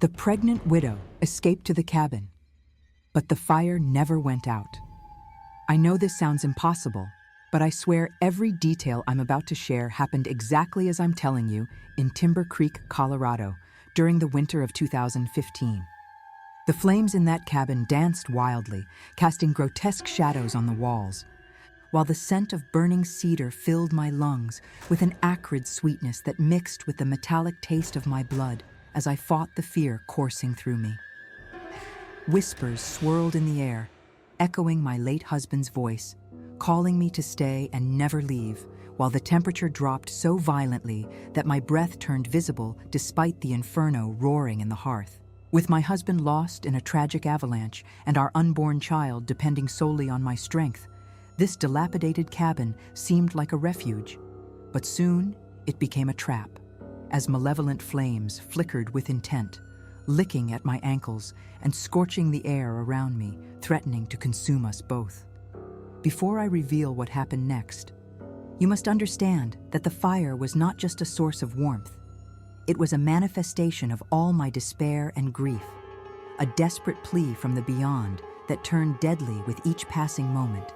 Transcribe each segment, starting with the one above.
The pregnant widow escaped to the cabin, but the fire never went out. I know this sounds impossible, but I swear every detail I'm about to share happened exactly as I'm telling you in Timber Creek, Colorado, during the winter of 2015. The flames in that cabin danced wildly, casting grotesque shadows on the walls, while the scent of burning cedar filled my lungs with an acrid sweetness that mixed with the metallic taste of my blood as I fought the fear coursing through me. Whispers swirled in the air, echoing my late husband's voice, calling me to stay and never leave, while the temperature dropped so violently that my breath turned visible despite the inferno roaring in the hearth. With my husband lost in a tragic avalanche and our unborn child depending solely on my strength, this dilapidated cabin seemed like a refuge. But soon it became a trap, as malevolent flames flickered with intent, licking at my ankles and scorching the air around me, threatening to consume us both. Before I reveal what happened next, you must understand that the fire was not just a source of warmth. It was a manifestation of all my despair and grief, a desperate plea from the beyond that turned deadly with each passing moment.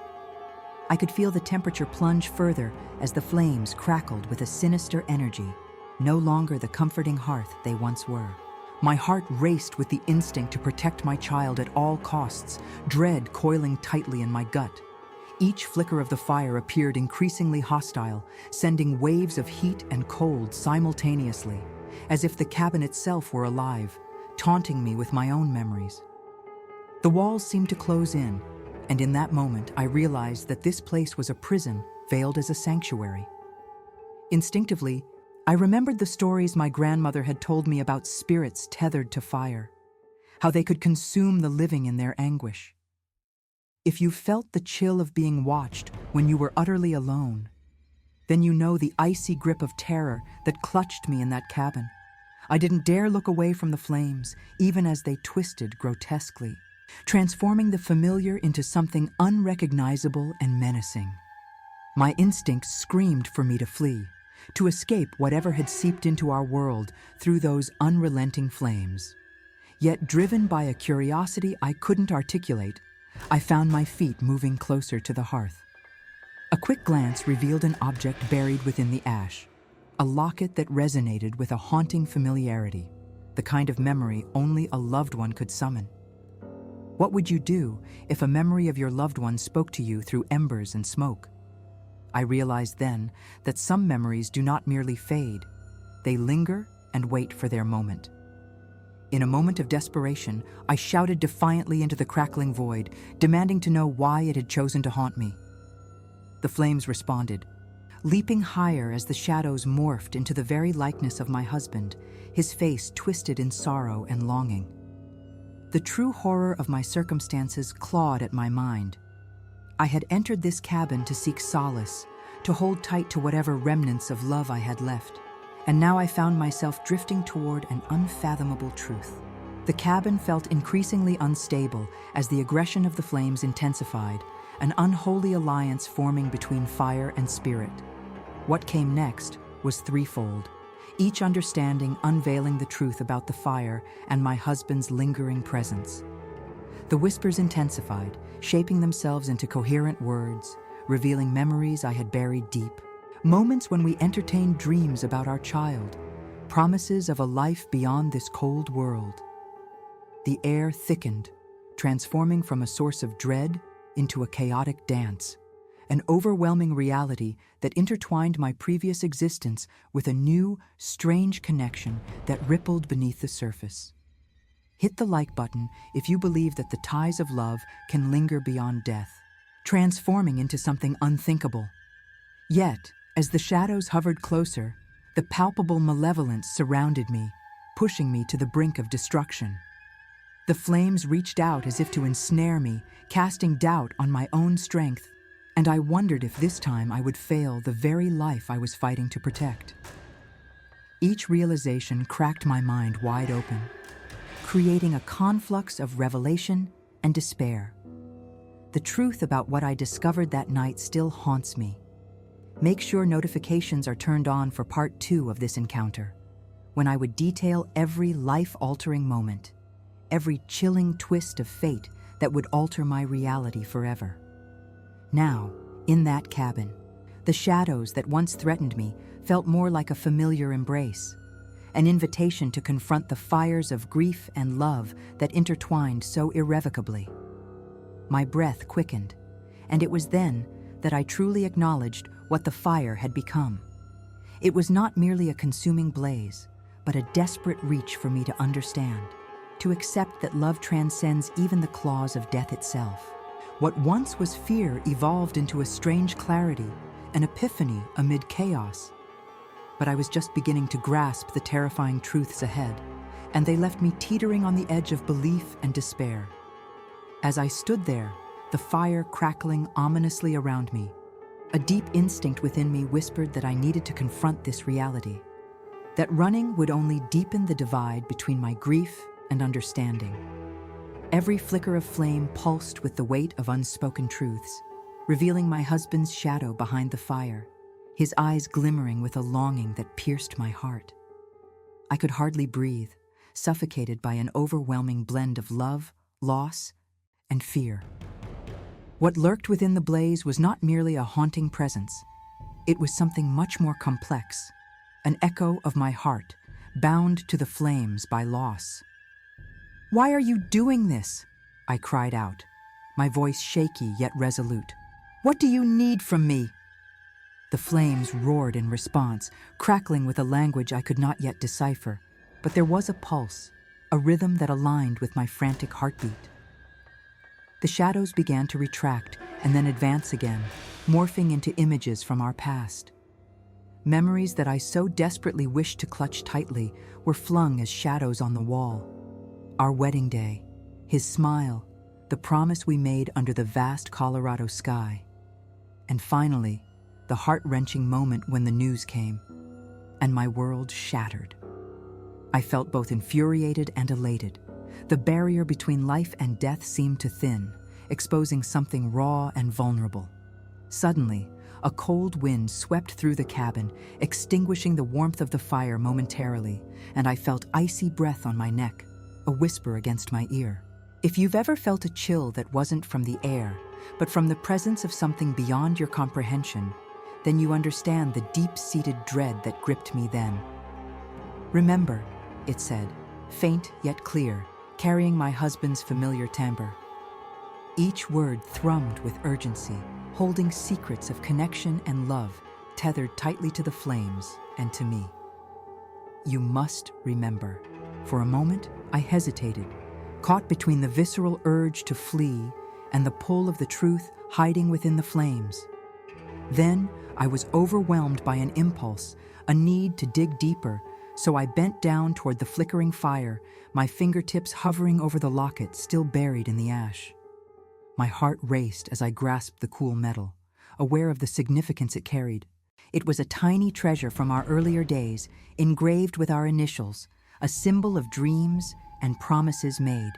I could feel the temperature plunge further as the flames crackled with a sinister energy, no longer the comforting hearth they once were. My heart raced with the instinct to protect my child at all costs, dread coiling tightly in my gut. Each flicker of the fire appeared increasingly hostile, sending waves of heat and cold simultaneously, as if the cabin itself were alive, taunting me with my own memories. The walls seemed to close in, and in that moment I realized that this place was a prison veiled as a sanctuary. Instinctively, I remembered the stories my grandmother had told me about spirits tethered to fire, how they could consume the living in their anguish. If you felt the chill of being watched when you were utterly alone, then you know the icy grip of terror that clutched me in that cabin. I didn't dare look away from the flames, even as they twisted grotesquely, transforming the familiar into something unrecognizable and menacing. My instincts screamed for me to flee, to escape whatever had seeped into our world through those unrelenting flames. Yet, driven by a curiosity I couldn't articulate, I found my feet moving closer to the hearth. A quick glance revealed an object buried within the ash, a locket that resonated with a haunting familiarity, the kind of memory only a loved one could summon. What would you do if a memory of your loved one spoke to you through embers and smoke? I realized then that some memories do not merely fade, they linger and wait for their moment. In a moment of desperation, I shouted defiantly into the crackling void, demanding to know why it had chosen to haunt me. The flames responded, leaping higher as the shadows morphed into the very likeness of my husband, his face twisted in sorrow and longing. The true horror of my circumstances clawed at my mind. I had entered this cabin to seek solace, to hold tight to whatever remnants of love I had left, and now I found myself drifting toward an unfathomable truth. The cabin felt increasingly unstable as the aggression of the flames intensified, an unholy alliance forming between fire and spirit. What came next was threefold, each understanding unveiling the truth about the fire and my husband's lingering presence. The whispers intensified, shaping themselves into coherent words, revealing memories I had buried deep, moments when we entertained dreams about our child, promises of a life beyond this cold world. The air thickened, transforming from a source of dread into a chaotic dance, an overwhelming reality that intertwined my previous existence with a new, strange connection that rippled beneath the surface. Hit the like button if you believe that the ties of love can linger beyond death, transforming into something unthinkable. Yet, as the shadows hovered closer, the palpable malevolence surrounded me, pushing me to the brink of destruction. The flames reached out as if to ensnare me, casting doubt on my own strength, and I wondered if this time I would fail the very life I was fighting to protect. Each realization cracked my mind wide open, creating a conflux of revelation and despair. The truth about what I discovered that night still haunts me. Make sure notifications are turned on for part 2 of this encounter, when I would detail every life-altering moment, every chilling twist of fate that would alter my reality forever. Now, in that cabin, the shadows that once threatened me felt more like a familiar embrace, an invitation to confront the fires of grief and love that intertwined so irrevocably. My breath quickened, and it was then that I truly acknowledged what the fire had become. It was not merely a consuming blaze, but a desperate reach for me to understand, to accept that love transcends even the claws of death itself. What once was fear evolved into a strange clarity, an epiphany amid chaos. But I was just beginning to grasp the terrifying truths ahead, and they left me teetering on the edge of belief and despair. As I stood there, the fire crackling ominously around me, a deep instinct within me whispered that I needed to confront this reality, that running would only deepen the divide between my grief and understanding. Every flicker of flame pulsed with the weight of unspoken truths, revealing my husband's shadow behind the fire, his eyes glimmering with a longing that pierced my heart. I could hardly breathe, suffocated by an overwhelming blend of love, loss, and fear. What lurked within the blaze was not merely a haunting presence. It was something much more complex, an echo of my heart, bound to the flames by loss. "Why are you doing this?" I cried out, my voice shaky yet resolute. "What do you need from me?" The flames roared in response, crackling with a language I could not yet decipher, but there was a pulse, a rhythm that aligned with my frantic heartbeat. The shadows began to retract and then advance again, morphing into images from our past. Memories that I so desperately wished to clutch tightly were flung as shadows on the wall. Our wedding day, his smile, the promise we made under the vast Colorado sky. And finally, the heart-wrenching moment when the news came, and my world shattered. I felt both infuriated and elated. The barrier between life and death seemed to thin, exposing something raw and vulnerable. Suddenly, a cold wind swept through the cabin, extinguishing the warmth of the fire momentarily, and I felt icy breath on my neck, a whisper against my ear. If you've ever felt a chill that wasn't from the air, but from the presence of something beyond your comprehension, then you understand the deep-seated dread that gripped me then. "Remember," it said, faint yet clear, carrying my husband's familiar timbre. Each word thrummed with urgency, holding secrets of connection and love tethered tightly to the flames and to me. "You must remember." For a moment, I hesitated, caught between the visceral urge to flee and the pull of the truth hiding within the flames. Then, I was overwhelmed by an impulse, a need to dig deeper, so I bent down toward the flickering fire, my fingertips hovering over the locket still buried in the ash. My heart raced as I grasped the cool metal, aware of the significance it carried. It was a tiny treasure from our earlier days, engraved with our initials, a symbol of dreams and promises made.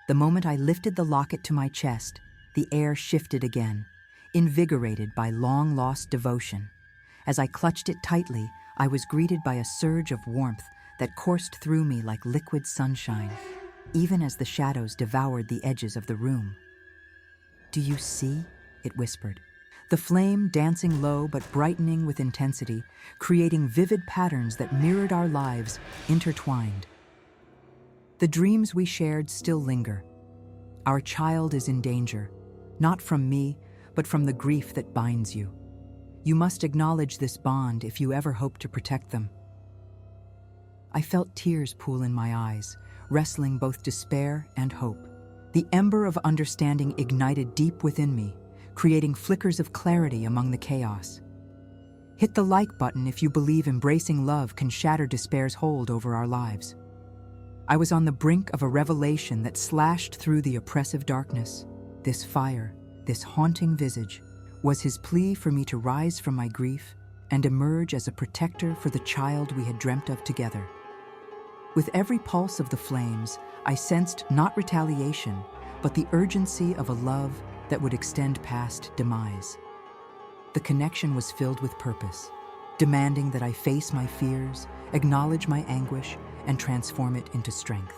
The moment I lifted the locket to my chest, the air shifted again, invigorated by long-lost devotion. As I clutched it tightly, I was greeted by a surge of warmth that coursed through me like liquid sunshine, even as the shadows devoured the edges of the room. "Do you see?" it whispered. The flame dancing low but brightening with intensity, creating vivid patterns that mirrored our lives, intertwined. The dreams we shared still linger. Our child is in danger, not from me, but from the grief that binds you. You must acknowledge this bond if you ever hope to protect them. I felt tears pool in my eyes, wrestling both despair and hope. The ember of understanding ignited deep within me, creating flickers of clarity among the chaos. Hit the like button if you believe embracing love can shatter despair's hold over our lives. I was on the brink of a revelation that slashed through the oppressive darkness. This fire, this haunting visage, was his plea for me to rise from my grief and emerge as a protector for the child we had dreamt of together. With every pulse of the flames, I sensed not retaliation, but the urgency of a love that would extend past demise. The connection was filled with purpose, demanding that I face my fears, acknowledge my anguish, and transform it into strength.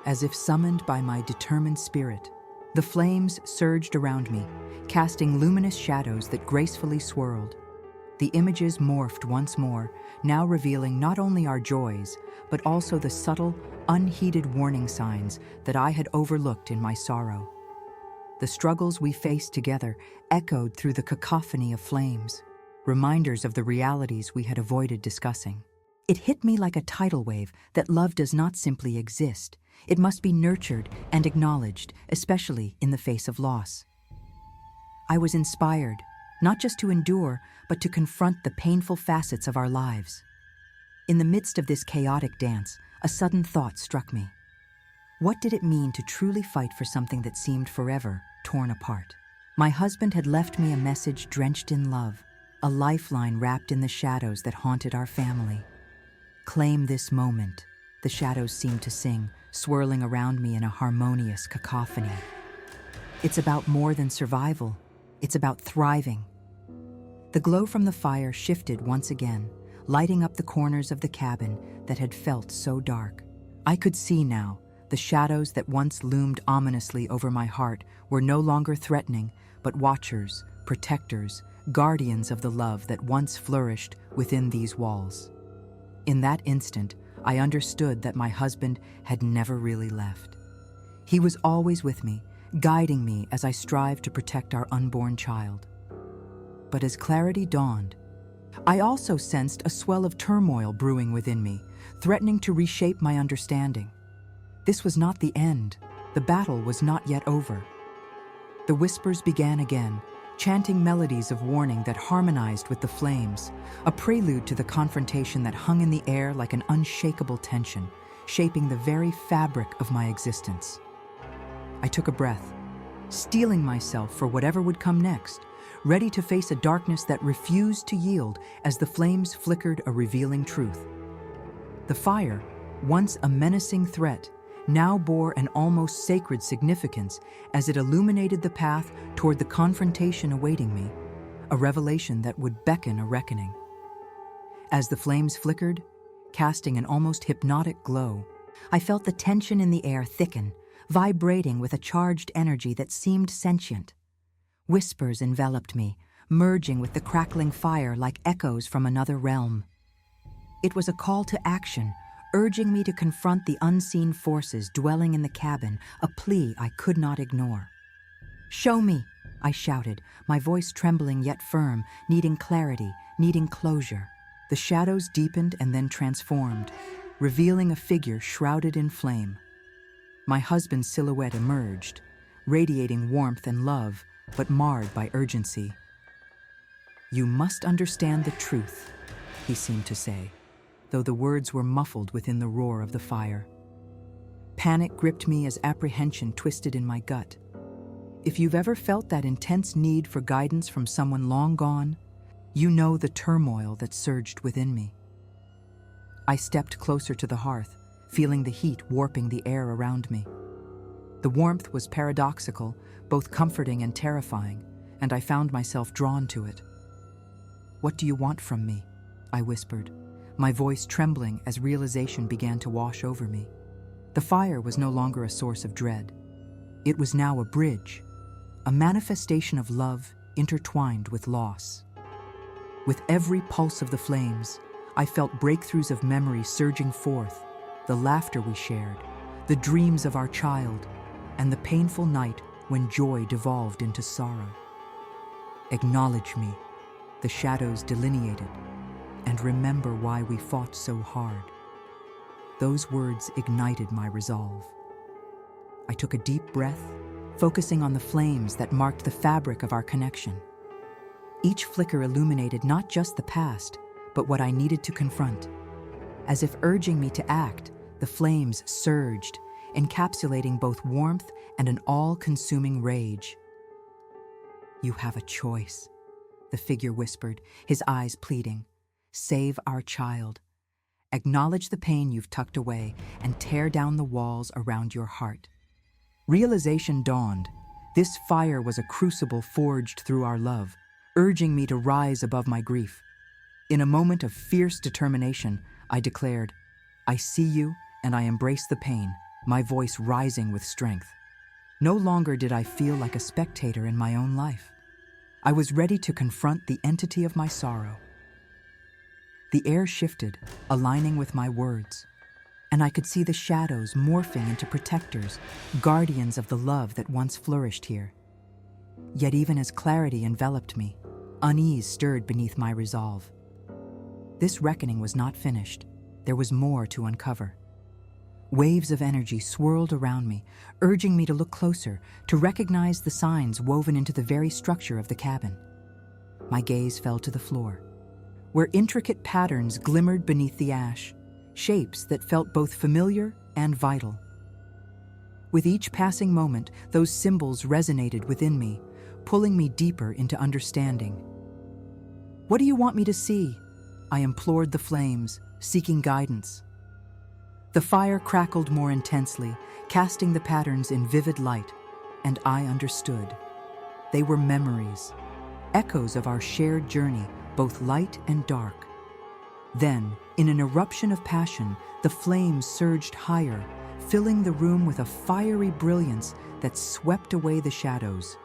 As if summoned by my determined spirit, the flames surged around me, casting luminous shadows that gracefully swirled. The images morphed once more, now revealing not only our joys, but also the subtle, unheeded warning signs that I had overlooked in my sorrow. The struggles we faced together echoed through the cacophony of flames, reminders of the realities we had avoided discussing. It hit me like a tidal wave that love does not simply exist. It must be nurtured and acknowledged, especially in the face of loss. I was inspired, not just to endure, but to confront the painful facets of our lives. In the midst of this chaotic dance, a sudden thought struck me. What did it mean to truly fight for something that seemed forever torn apart? My husband had left me a message drenched in love, a lifeline wrapped in the shadows that haunted our family. Claim this moment, the shadows seemed to sing, swirling around me in a harmonious cacophony. It's about more than survival. It's about thriving. The glow from the fire shifted once again, lighting up the corners of the cabin that had felt so dark. I could see now, the shadows that once loomed ominously over my heart were no longer threatening, but watchers, protectors, guardians of the love that once flourished within these walls. In that instant, I understood that my husband had never really left. He was always with me, guiding me as I strived to protect our unborn child. But as clarity dawned, I also sensed a swell of turmoil brewing within me, threatening to reshape my understanding. This was not the end. The battle was not yet over. The whispers began again, chanting melodies of warning that harmonized with the flames, a prelude to the confrontation that hung in the air like an unshakable tension, shaping the very fabric of my existence. I took a breath, steeling myself for whatever would come next, ready to face a darkness that refused to yield as the flames flickered a revealing truth. The fire, once a menacing threat, now bore an almost sacred significance as it illuminated the path toward the confrontation awaiting me, a revelation that would beckon a reckoning. As the flames flickered, casting an almost hypnotic glow, I felt the tension in the air thicken, vibrating with a charged energy that seemed sentient. Whispers enveloped me, merging with the crackling fire like echoes from another realm. It was a call to action, urging me to confront the unseen forces dwelling in the cabin, a plea I could not ignore. "Show me," I shouted, my voice trembling yet firm, needing clarity, needing closure. The shadows deepened and then transformed, revealing a figure shrouded in flame. My husband's silhouette emerged, radiating warmth and love, but marred by urgency. "You must understand the truth," he seemed to say, though the words were muffled within the roar of the fire. Panic gripped me as apprehension twisted in my gut. If you've ever felt that intense need for guidance from someone long gone, you know the turmoil that surged within me. I stepped closer to the hearth, feeling the heat warping the air around me. The warmth was paradoxical, both comforting and terrifying, and I found myself drawn to it. "What do you want from me?" I whispered, my voice trembling as realization began to wash over me. The fire was no longer a source of dread. It was now a bridge, a manifestation of love intertwined with loss. With every pulse of the flames, I felt breakthroughs of memory surging forth, the laughter we shared, the dreams of our child, and the painful night when joy devolved into sorrow. "Acknowledge me," the shadows delineated, "and remember why we fought so hard." Those words ignited my resolve. I took a deep breath, focusing on the flames that marked the fabric of our connection. Each flicker illuminated not just the past, but what I needed to confront. As if urging me to act, the flames surged, encapsulating both warmth and an all-consuming rage. "You have a choice," the figure whispered, his eyes pleading. "Save our child. Acknowledge the pain you've tucked away and tear down the walls around your heart." Realization dawned. This fire was a crucible forged through our love, urging me to rise above my grief. In a moment of fierce determination, I declared, "I see you and I embrace the pain," my voice rising with strength. No longer did I feel like a spectator in my own life. I was ready to confront the entity of my sorrow. The air shifted, aligning with my words, and I could see the shadows morphing into protectors, guardians of the love that once flourished here. Yet even as clarity enveloped me, unease stirred beneath my resolve. This reckoning was not finished. There was more to uncover. Waves of energy swirled around me, urging me to look closer, to recognize the signs woven into the very structure of the cabin. My gaze fell to the floor, where intricate patterns glimmered beneath the ash, shapes that felt both familiar and vital. With each passing moment, those symbols resonated within me, pulling me deeper into understanding. "What do you want me to see?" I implored the flames, seeking guidance. The fire crackled more intensely, casting the patterns in vivid light, and I understood. They were memories, echoes of our shared journey, both light and dark. Then, in an eruption of passion, the flames surged higher, filling the room with a fiery brilliance that swept away the shadows.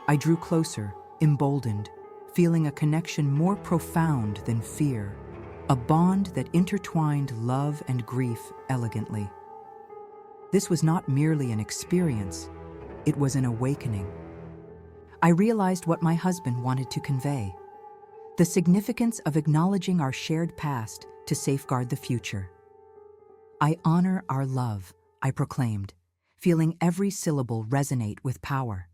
I drew closer, emboldened, feeling a connection more profound than fear, a bond that intertwined love and grief elegantly. This was not merely an experience, it was an awakening. I realized what my husband wanted to convey: the significance of acknowledging our shared past to safeguard the future. "I honor our love," I proclaimed, feeling every syllable resonate with power.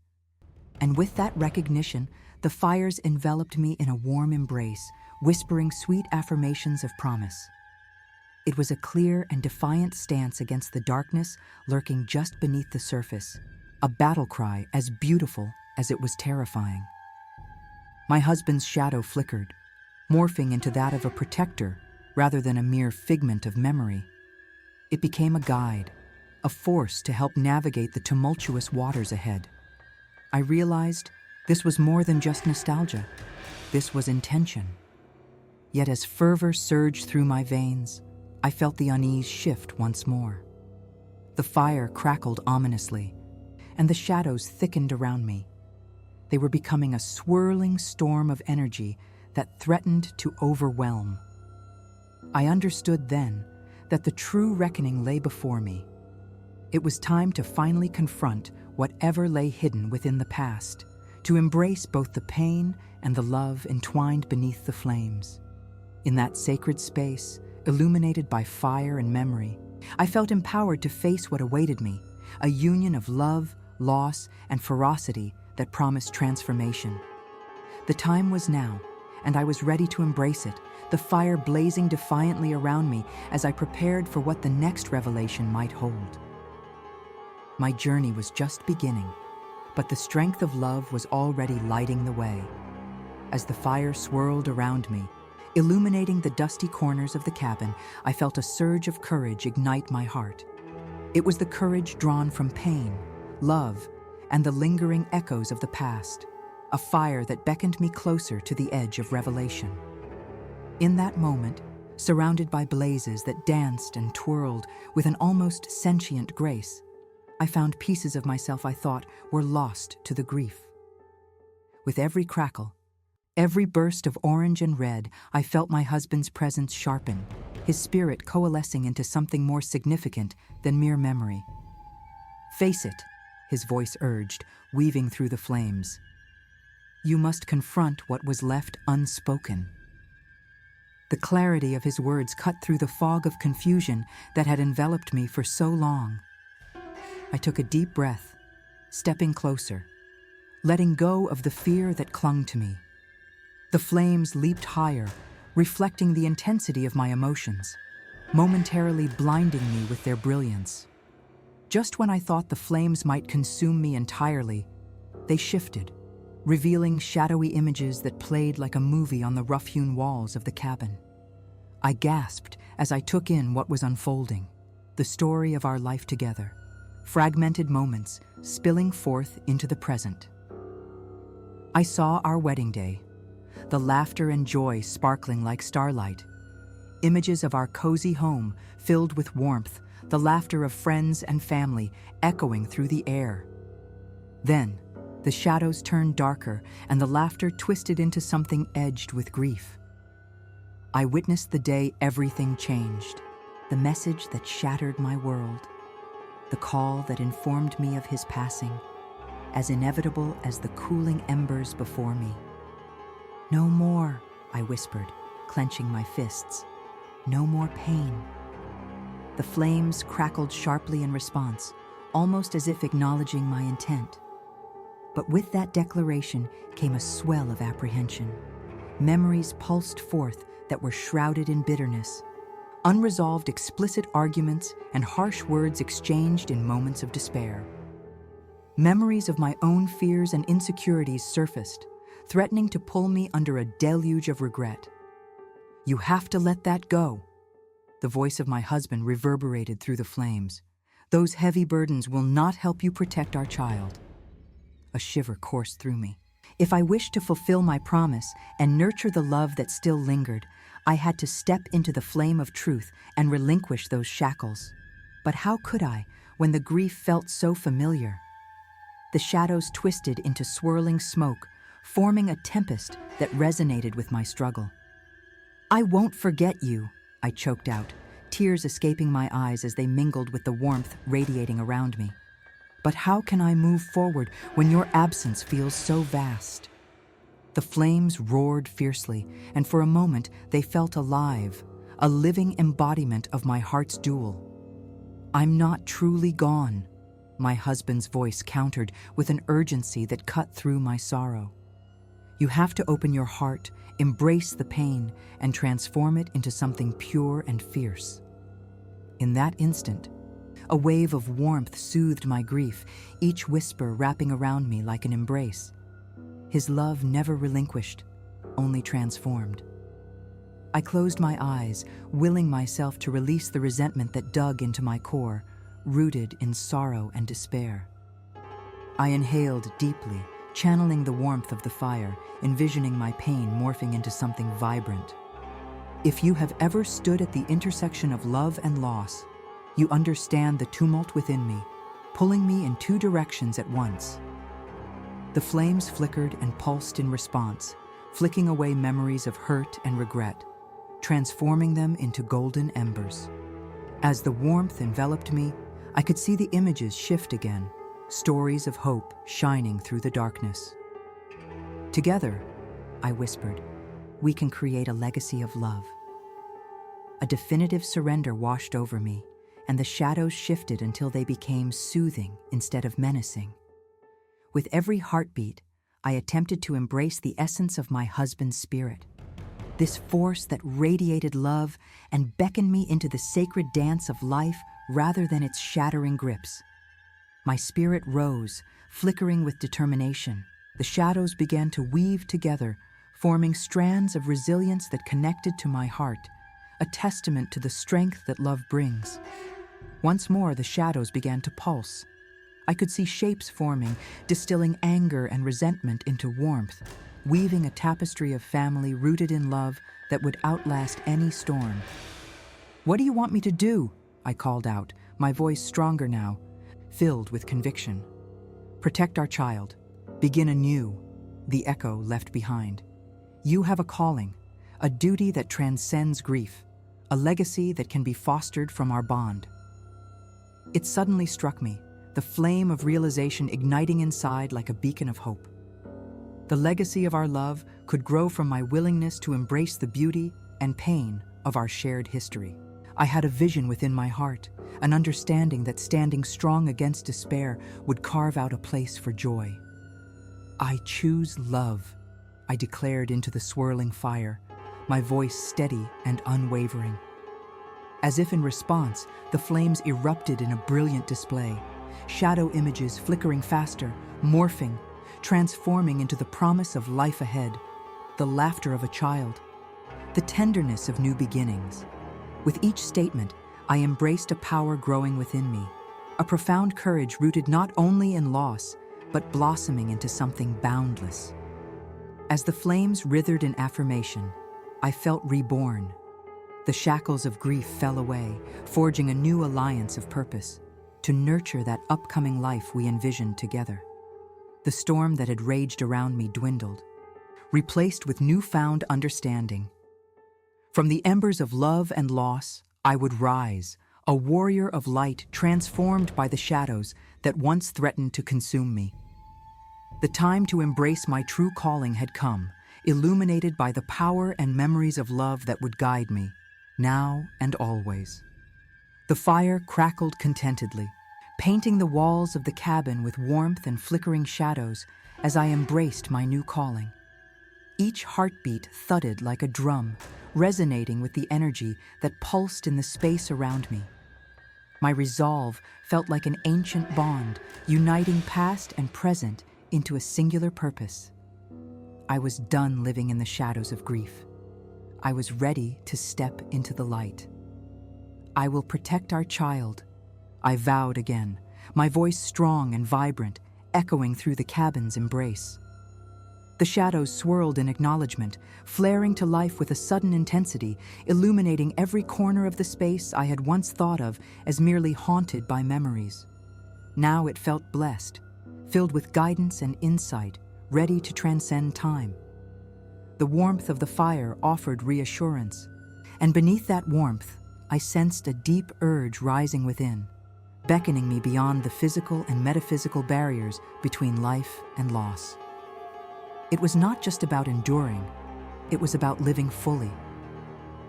And with that recognition, the fires enveloped me in a warm embrace, whispering sweet affirmations of promise. It was a clear and defiant stance against the darkness lurking just beneath the surface, a battle cry as beautiful as it was terrifying. My husband's shadow flickered, morphing into that of a protector rather than a mere figment of memory. It became a guide, a force to help navigate the tumultuous waters ahead. I realized this was more than just nostalgia. This was intention. Yet as fervor surged through my veins, I felt the unease shift once more. The fire crackled ominously, and the shadows thickened around me. They were becoming a swirling storm of energy that threatened to overwhelm. I understood then that the true reckoning lay before me. It was time to finally confront whatever lay hidden within the past, to embrace both the pain and the love entwined beneath the flames. In that sacred space, illuminated by fire and memory, I felt empowered to face what awaited me, a union of love, loss, and ferocity that promised transformation. The time was now, and I was ready to embrace it, the fire blazing defiantly around me as I prepared for what the next revelation might hold. My journey was just beginning, but the strength of love was already lighting the way. As the fire swirled around me, illuminating the dusty corners of the cabin, I felt a surge of courage ignite my heart. It was the courage drawn from pain, love, and the lingering echoes of the past, a fire that beckoned me closer to the edge of revelation. In that moment, surrounded by blazes that danced and twirled with an almost sentient grace, I found pieces of myself I thought were lost to the grief. With every crackle, every burst of orange and red, I felt my husband's presence sharpen, his spirit coalescing into something more significant than mere memory. "Face it," his voice urged, weaving through the flames. "You must confront what was left unspoken." The clarity of his words cut through the fog of confusion that had enveloped me for so long. I took a deep breath, stepping closer, letting go of the fear that clung to me. The flames leaped higher, reflecting the intensity of my emotions, momentarily blinding me with their brilliance. Just when I thought the flames might consume me entirely, they shifted, revealing shadowy images that played like a movie on the rough-hewn walls of the cabin. I gasped as I took in what was unfolding, the story of our life together, fragmented moments spilling forth into the present. I saw our wedding day, the laughter and joy sparkling like starlight. Images of our cozy home filled with warmth, the laughter of friends and family echoing through the air. Then, the shadows turned darker and the laughter twisted into something edged with grief. I witnessed the day everything changed, the message that shattered my world, the call that informed me of his passing, as inevitable as the cooling embers before me. "No more," I whispered, clenching my fists. "No more pain." The flames crackled sharply in response, almost as if acknowledging my intent. But with that declaration came a swell of apprehension. Memories pulsed forth that were shrouded in bitterness. Unresolved explicit arguments and harsh words exchanged in moments of despair. Memories of my own fears and insecurities surfaced, threatening to pull me under a deluge of regret. "You have to let that go." The voice of my husband reverberated through the flames. "Those heavy burdens will not help you protect our child." A shiver coursed through me. If I wished to fulfill my promise and nurture the love that still lingered, I had to step into the flame of truth and relinquish those shackles. But how could I, when the grief felt so familiar? The shadows twisted into swirling smoke, forming a tempest that resonated with my struggle. "I won't forget you," I choked out, tears escaping my eyes as they mingled with the warmth radiating around me. "But how can I move forward when your absence feels so vast?" The flames roared fiercely, and for a moment they felt alive, a living embodiment of my heart's duel. "I'm not truly gone," my husband's voice countered with an urgency that cut through my sorrow. "You have to open your heart, embrace the pain, and transform it into something pure and fierce." In that instant, a wave of warmth soothed my grief, each whisper wrapping around me like an embrace. His love never relinquished, only transformed. I closed my eyes, willing myself to release the resentment that dug into my core, rooted in sorrow and despair. I inhaled deeply, channeling the warmth of the fire, envisioning my pain morphing into something vibrant. If you have ever stood at the intersection of love and loss, you understand the tumult within me, pulling me in two directions at once. The flames flickered and pulsed in response, flicking away memories of hurt and regret, transforming them into golden embers. As the warmth enveloped me, I could see the images shift again, stories of hope shining through the darkness. "Together," I whispered, "we can create a legacy of love." A definitive surrender washed over me, and the shadows shifted until they became soothing instead of menacing. With every heartbeat, I attempted to embrace the essence of my husband's spirit, this force that radiated love and beckoned me into the sacred dance of life rather than its shattering grips. My spirit rose, flickering with determination. The shadows began to weave together, forming strands of resilience that connected to my heart, a testament to the strength that love brings. Once more, the shadows began to pulse. I could see shapes forming, distilling anger and resentment into warmth, weaving a tapestry of family rooted in love that would outlast any storm. "What do you want me to do?" I called out, my voice stronger now, filled with conviction. "Protect our child. Begin anew," the echo left behind. "You have a calling, a duty that transcends grief, a legacy that can be fostered from our bond." It suddenly struck me, the flame of realization igniting inside like a beacon of hope. The legacy of our love could grow from my willingness to embrace the beauty and pain of our shared history. I had a vision within my heart, an understanding that standing strong against despair would carve out a place for joy. "I choose love," I declared into the swirling fire, my voice steady and unwavering. As if in response, the flames erupted in a brilliant display, shadow images flickering faster, morphing, transforming into the promise of life ahead, the laughter of a child, the tenderness of new beginnings. With each statement, I embraced a power growing within me, a profound courage rooted not only in loss, but blossoming into something boundless. As the flames writhed in affirmation, I felt reborn. The shackles of grief fell away, forging a new alliance of purpose to nurture that upcoming life we envisioned together. The storm that had raged around me dwindled, replaced with newfound understanding. From the embers of love and loss, I would rise, a warrior of light transformed by the shadows that once threatened to consume me. The time to embrace my true calling had come, illuminated by the power and memories of love that would guide me, now and always. The fire crackled contentedly, painting the walls of the cabin with warmth and flickering shadows as I embraced my new calling. Each heartbeat thudded like a drum, resonating with the energy that pulsed in the space around me. My resolve felt like an ancient bond, uniting past and present into a singular purpose. I was done living in the shadows of grief. I was ready to step into the light. I will protect our child, I vowed again, my voice strong and vibrant, echoing through the cabin's embrace. The shadows swirled in acknowledgement, flaring to life with a sudden intensity, illuminating every corner of the space I had once thought of as merely haunted by memories. Now it felt blessed, filled with guidance and insight, ready to transcend time. The warmth of the fire offered reassurance, and beneath that warmth, I sensed a deep urge rising within, beckoning me beyond the physical and metaphysical barriers between life and loss. It was not just about enduring, it was about living fully.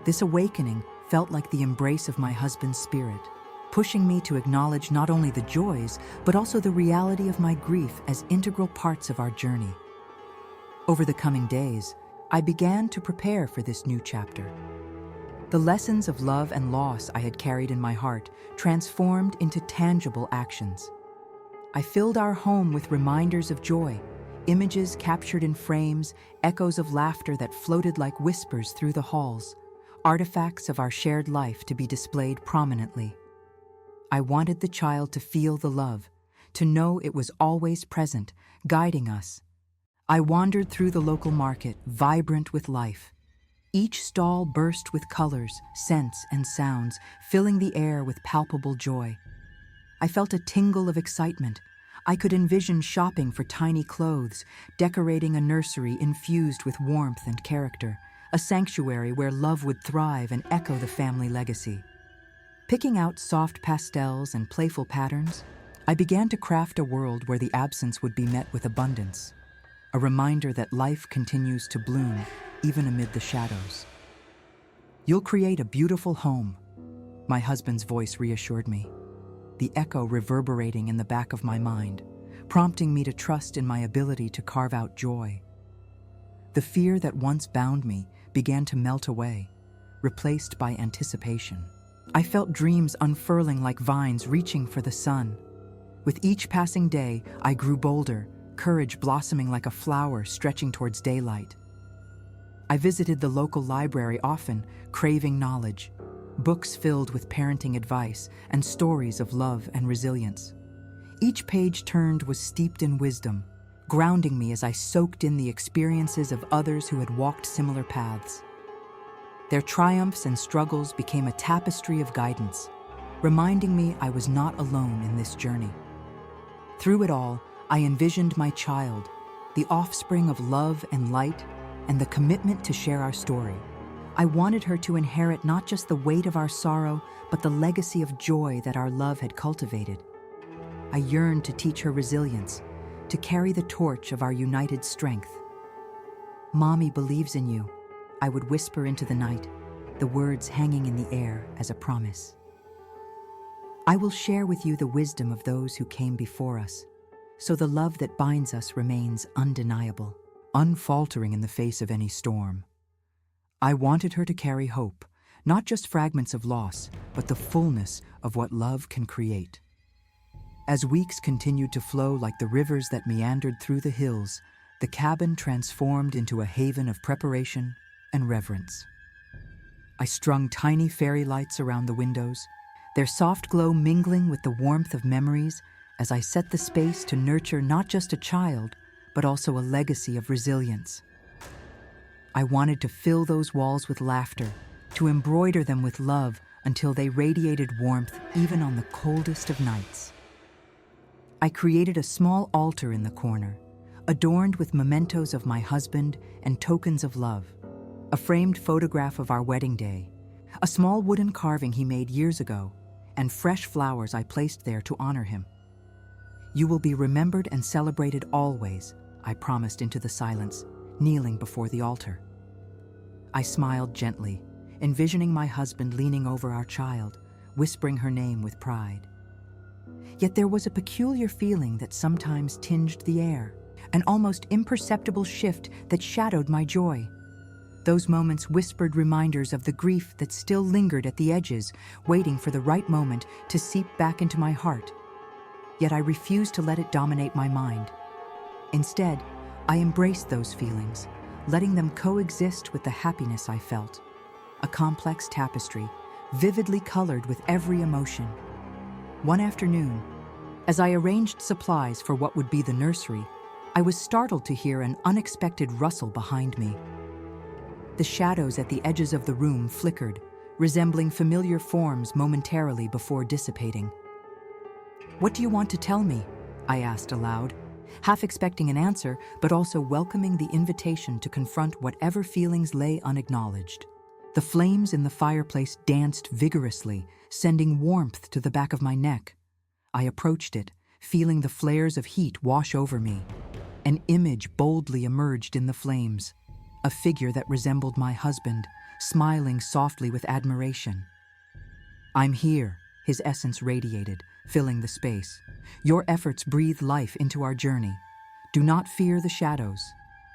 This awakening felt like the embrace of my husband's spirit, pushing me to acknowledge not only the joys, but also the reality of my grief as integral parts of our journey. Over the coming days, I began to prepare for this new chapter. The lessons of love and loss I had carried in my heart transformed into tangible actions. I filled our home with reminders of joy, images captured in frames, echoes of laughter that floated like whispers through the halls, artifacts of our shared life to be displayed prominently. I wanted the child to feel the love, to know it was always present, guiding us. I wandered through the local market, vibrant with life. Each stall burst with colors, scents, and sounds, filling the air with palpable joy. I felt a tingle of excitement. I could envision shopping for tiny clothes, decorating a nursery infused with warmth and character, a sanctuary where love would thrive and echo the family legacy. Picking out soft pastels and playful patterns, I began to craft a world where the absence would be met with abundance, a reminder that life continues to bloom even amid the shadows. "You'll create a beautiful home," my husband's voice reassured me, the echo reverberating in the back of my mind, prompting me to trust in my ability to carve out joy. The fear that once bound me began to melt away, replaced by anticipation. I felt dreams unfurling like vines reaching for the sun. With each passing day, I grew bolder, courage blossoming like a flower stretching towards daylight. I visited the local library often, craving knowledge, books filled with parenting advice and stories of love and resilience. Each page turned was steeped in wisdom, grounding me as I soaked in the experiences of others who had walked similar paths. Their triumphs and struggles became a tapestry of guidance, reminding me I was not alone in this journey. Through it all, I envisioned my child, the offspring of love and light, and the commitment to share our story. I wanted her to inherit not just the weight of our sorrow, but the legacy of joy that our love had cultivated. I yearned to teach her resilience, to carry the torch of our united strength. "Mommy believes in you," I would whisper into the night, the words hanging in the air as a promise. "I will share with you the wisdom of those who came before us, so the love that binds us remains undeniable, unfaltering in the face of any storm." I wanted her to carry hope, not just fragments of loss, but the fullness of what love can create. As weeks continued to flow like the rivers that meandered through the hills, the cabin transformed into a haven of preparation and reverence. I strung tiny fairy lights around the windows, their soft glow mingling with the warmth of memories as I set the space to nurture not just a child, but also a legacy of resilience. I wanted to fill those walls with laughter, to embroider them with love until they radiated warmth even on the coldest of nights. I created a small altar in the corner, adorned with mementos of my husband and tokens of love, a framed photograph of our wedding day, a small wooden carving he made years ago, and fresh flowers I placed there to honor him. "You will be remembered and celebrated always," I promised into the silence, kneeling before the altar. I smiled gently, envisioning my husband leaning over our child, whispering her name with pride. Yet there was a peculiar feeling that sometimes tinged the air, an almost imperceptible shift that shadowed my joy. Those moments whispered reminders of the grief that still lingered at the edges, waiting for the right moment to seep back into my heart. Yet I refused to let it dominate my mind. Instead, I embraced those feelings, letting them coexist with the happiness I felt. A complex tapestry, vividly colored with every emotion. One afternoon, as I arranged supplies for what would be the nursery, I was startled to hear an unexpected rustle behind me. The shadows at the edges of the room flickered, resembling familiar forms momentarily before dissipating. "What do you want to tell me?" I asked aloud, half expecting an answer, but also welcoming the invitation to confront whatever feelings lay unacknowledged. The flames in the fireplace danced vigorously, sending warmth to the back of my neck. I approached it, feeling the flares of heat wash over me. An image boldly emerged in the flames, a figure that resembled my husband, smiling softly with admiration. "I'm here," his essence radiated, filling the space. "Your efforts breathe life into our journey. Do not fear the shadows.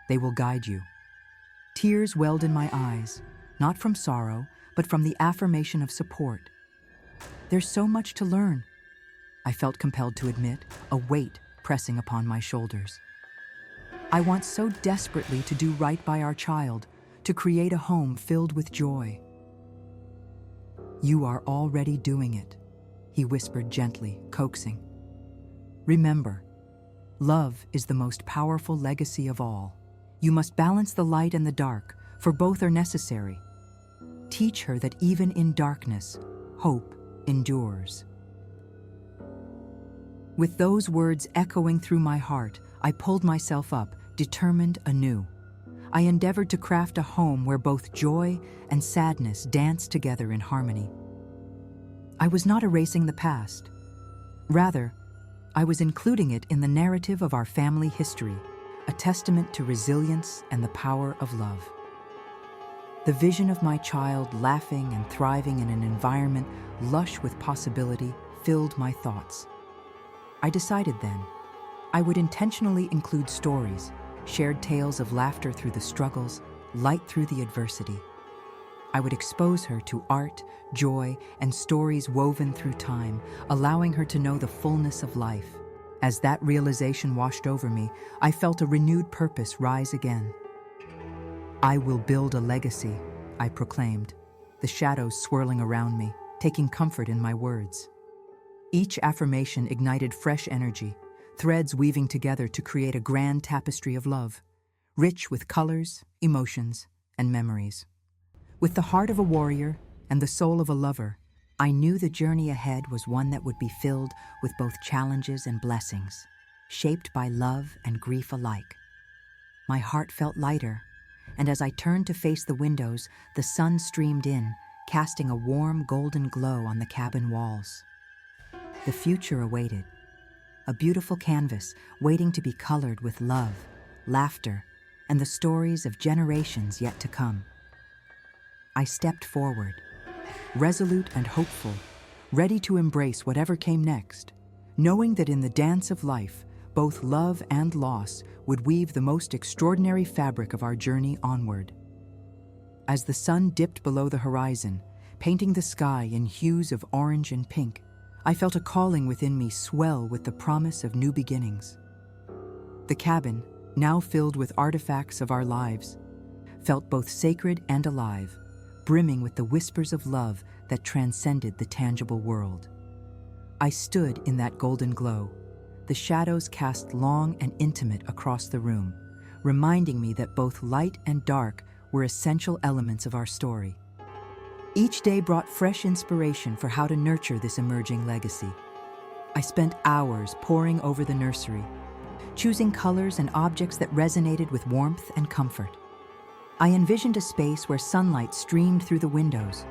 They will guide you." Tears welled in my eyes, not from sorrow, but from the affirmation of support. "There's so much to learn," I felt compelled to admit, a weight pressing upon my shoulders. "I want so desperately to do right by our child, to create a home filled with joy." "You are already doing it," he whispered gently, coaxing. "Remember, love is the most powerful legacy of all. You must balance the light and the dark, for both are necessary. Teach her that even in darkness, hope endures." With those words echoing through my heart, I pulled myself up, determined anew. I endeavored to craft a home where both joy and sadness danced together in harmony. I was not erasing the past. Rather, I was including it in the narrative of our family history, a testament to resilience and the power of love. The vision of my child laughing and thriving in an environment lush with possibility filled my thoughts. I decided then, I would intentionally include stories, shared tales of laughter through the struggles, light through the adversity. I would expose her to art, joy, and stories woven through time, allowing her to know the fullness of life. As that realization washed over me, I felt a renewed purpose rise again. "I will build a legacy," I proclaimed, the shadows swirling around me, taking comfort in my words. Each affirmation ignited fresh energy, threads weaving together to create a grand tapestry of love, rich with colors, emotions, and memories. With the heart of a warrior and the soul of a lover, I knew the journey ahead was one that would be filled with both challenges and blessings, shaped by love and grief alike. My heart felt lighter, and as I turned to face the windows, the sun streamed in, casting a warm golden glow on the cabin walls. The future awaited, a beautiful canvas waiting to be colored with love, laughter, and the stories of generations yet to come. I stepped forward, resolute and hopeful, ready to embrace whatever came next, knowing that in the dance of life, both love and loss would weave the most extraordinary fabric of our journey onward. As the sun dipped below the horizon, painting the sky in hues of orange and pink, I felt a calling within me swell with the promise of new beginnings. The cabin, now filled with artifacts of our lives, felt both sacred and alive, brimming with the whispers of love that transcended the tangible world. I stood in that golden glow, the shadows cast long and intimate across the room, reminding me that both light and dark were essential elements of our story. Each day brought fresh inspiration for how to nurture this emerging legacy. I spent hours poring over the nursery, choosing colors and objects that resonated with warmth and comfort. I envisioned a space where sunlight streamed through the windows,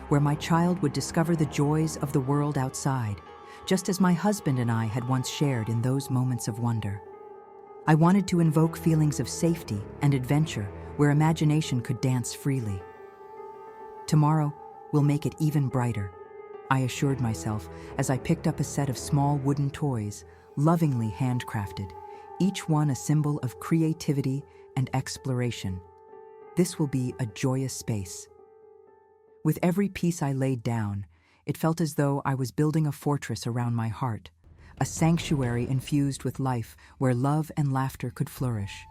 where my child would discover the joys of the world outside, just as my husband and I had once shared in those moments of wonder. I wanted to invoke feelings of safety and adventure where imagination could dance freely. Tomorrow will make it even brighter, I assured myself as I picked up a set of small wooden toys, lovingly handcrafted, each one a symbol of creativity and exploration. This will be a joyous space. With every piece I laid down, it felt as though I was building a fortress around my heart, a sanctuary infused with life where love and laughter could flourish.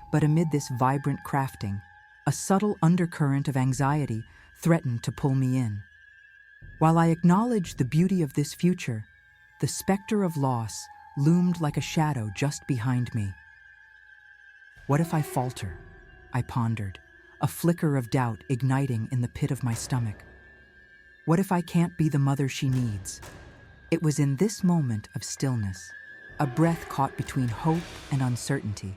But amid this vibrant crafting, a subtle undercurrent of anxiety threatened to pull me in. While I acknowledged the beauty of this future, the specter of loss loomed like a shadow just behind me. What if I falter? I pondered, a flicker of doubt igniting in the pit of my stomach. What if I can't be the mother she needs? It was in this moment of stillness, a breath caught between hope and uncertainty,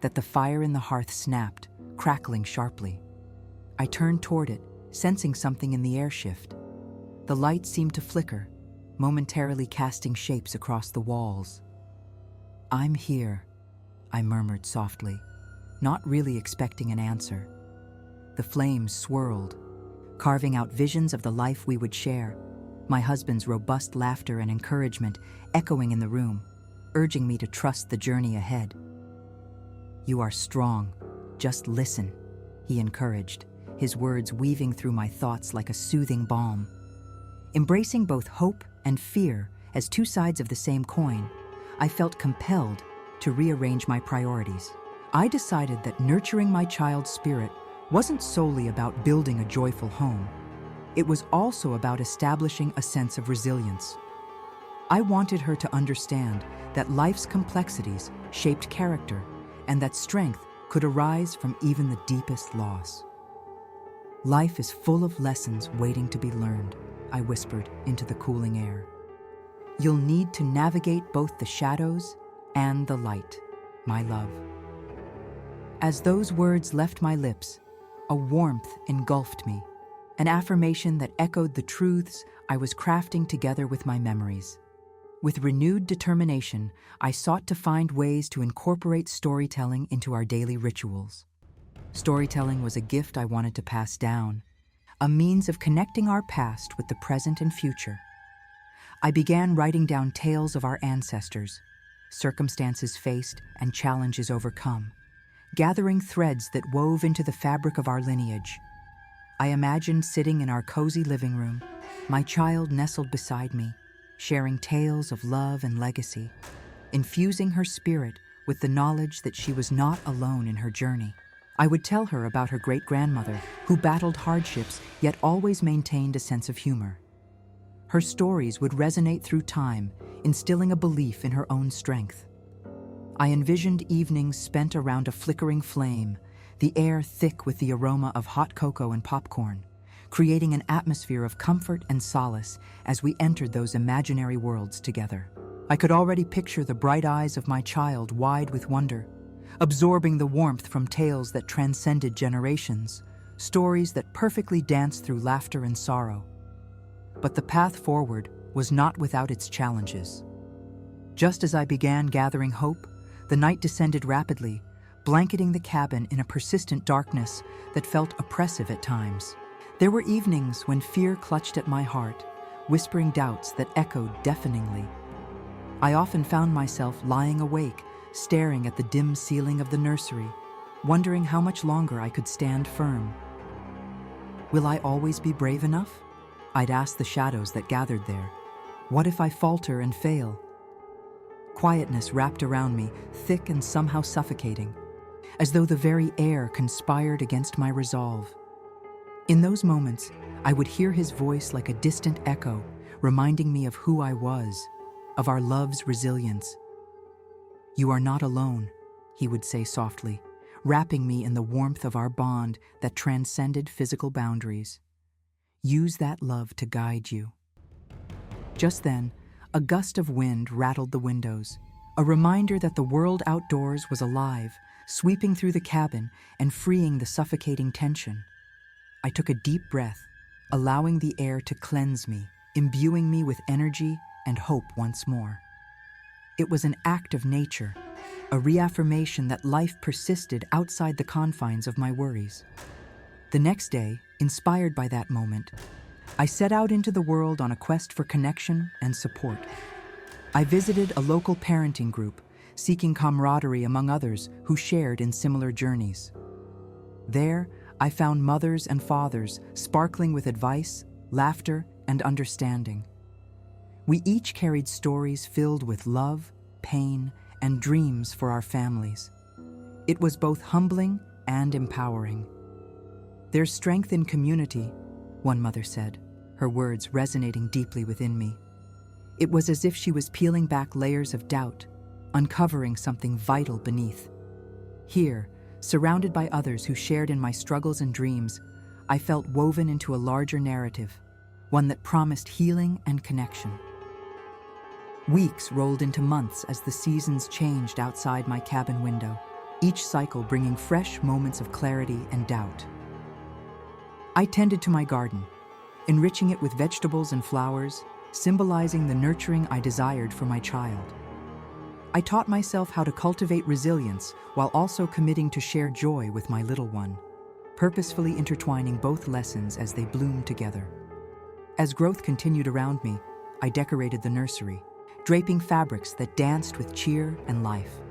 that the fire in the hearth snapped, crackling sharply. I turned toward it, sensing something in the air shift. The light seemed to flicker, momentarily casting shapes across the walls. "I'm here," I murmured softly, not really expecting an answer. The flames swirled, carving out visions of the life we would share, my husband's robust laughter and encouragement echoing in the room, urging me to trust the journey ahead. "You are strong. Just listen," he encouraged, his words weaving through my thoughts like a soothing balm. Embracing both hope and fear as two sides of the same coin, I felt compelled to rearrange my priorities. I decided that nurturing my child's spirit wasn't solely about building a joyful home. It was also about establishing a sense of resilience. I wanted her to understand that life's complexities shaped character and that strength could arise from even the deepest loss. "Life is full of lessons waiting to be learned," I whispered into the cooling air. "You'll need to navigate both the shadows and the light, my love." As those words left my lips, a warmth engulfed me, an affirmation that echoed the truths I was crafting together with my memories. With renewed determination, I sought to find ways to incorporate storytelling into our daily rituals. Storytelling was a gift I wanted to pass down, a means of connecting our past with the present and future. I began writing down tales of our ancestors, circumstances faced and challenges overcome, gathering threads that wove into the fabric of our lineage. I imagined sitting in our cozy living room, my child nestled beside me, sharing tales of love and legacy, infusing her spirit with the knowledge that she was not alone in her journey. I would tell her about her great-grandmother, who battled hardships yet always maintained a sense of humor. Her stories would resonate through time, instilling a belief in her own strength. I envisioned evenings spent around a flickering flame, the air thick with the aroma of hot cocoa and popcorn, creating an atmosphere of comfort and solace as we entered those imaginary worlds together. I could already picture the bright eyes of my child wide with wonder, absorbing the warmth from tales that transcended generations, stories that perfectly danced through laughter and sorrow. But the path forward was not without its challenges. Just as I began gathering hope, the night descended rapidly, blanketing the cabin in a persistent darkness that felt oppressive at times. There were evenings when fear clutched at my heart, whispering doubts that echoed deafeningly. I often found myself lying awake, staring at the dim ceiling of the nursery, wondering how much longer I could stand firm. Will I always be brave enough? I'd ask the shadows that gathered there. What if I falter and fail? Quietness wrapped around me, thick and somehow suffocating, as though the very air conspired against my resolve. In those moments, I would hear his voice like a distant echo, reminding me of who I was, of our love's resilience. "You are not alone," he would say softly, wrapping me in the warmth of our bond that transcended physical boundaries. Use that love to guide you. Just then, a gust of wind rattled the windows, a reminder that the world outdoors was alive, sweeping through the cabin and freeing the suffocating tension. I took a deep breath, allowing the air to cleanse me, imbuing me with energy and hope once more. It was an act of nature, a reaffirmation that life persisted outside the confines of my worries. The next day, inspired by that moment, I set out into the world on a quest for connection and support. I visited a local parenting group, seeking camaraderie among others who shared in similar journeys. There, I found mothers and fathers sparkling with advice, laughter, and understanding. We each carried stories filled with love, pain, and dreams for our families. It was both humbling and empowering. "There's strength in community," one mother said, her words resonating deeply within me. It was as if she was peeling back layers of doubt, uncovering something vital beneath. Here, surrounded by others who shared in my struggles and dreams, I felt woven into a larger narrative, one that promised healing and connection. Weeks rolled into months as the seasons changed outside my cabin window, each cycle bringing fresh moments of clarity and doubt. I tended to my garden, enriching it with vegetables and flowers, symbolizing the nurturing I desired for my child. I taught myself how to cultivate resilience while also committing to share joy with my little one, purposefully intertwining both lessons as they bloomed together. As growth continued around me, I decorated the nursery, draping fabrics that danced with cheer and life.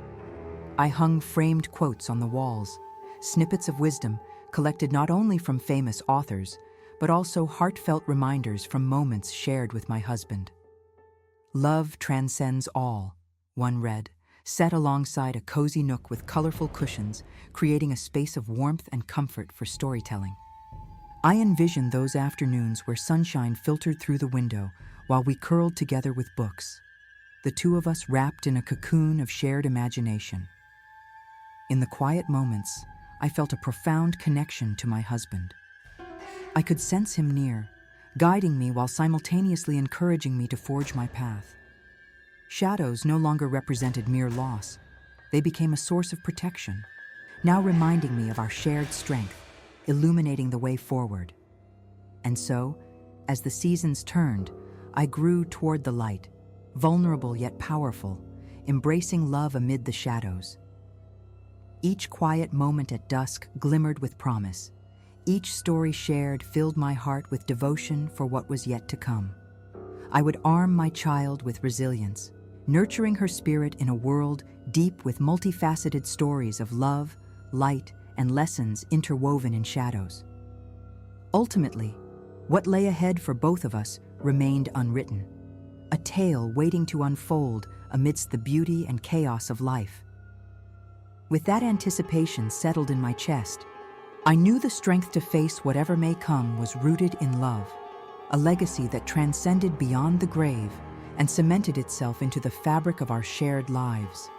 I hung framed quotes on the walls, snippets of wisdom collected not only from famous authors, but also heartfelt reminders from moments shared with my husband. "Love transcends all," one read, set alongside a cozy nook with colorful cushions, creating a space of warmth and comfort for storytelling. I envisioned those afternoons where sunshine filtered through the window while we curled together with books, the two of us wrapped in a cocoon of shared imagination. In the quiet moments, I felt a profound connection to my husband. I could sense him near, guiding me while simultaneously encouraging me to forge my path. Shadows no longer represented mere loss. They became a source of protection, now reminding me of our shared strength, illuminating the way forward. And so, as the seasons turned, I grew toward the light, vulnerable yet powerful, embracing love amid the shadows. Each quiet moment at dusk glimmered with promise. Each story shared filled my heart with devotion for what was yet to come. I would arm my child with resilience, nurturing her spirit in a world deep with multifaceted stories of love, light, and lessons interwoven in shadows. Ultimately, what lay ahead for both of us remained unwritten, a tale waiting to unfold amidst the beauty and chaos of life. With that anticipation settled in my chest, I knew the strength to face whatever may come was rooted in love, a legacy that transcended beyond the grave and cemented itself into the fabric of our shared lives.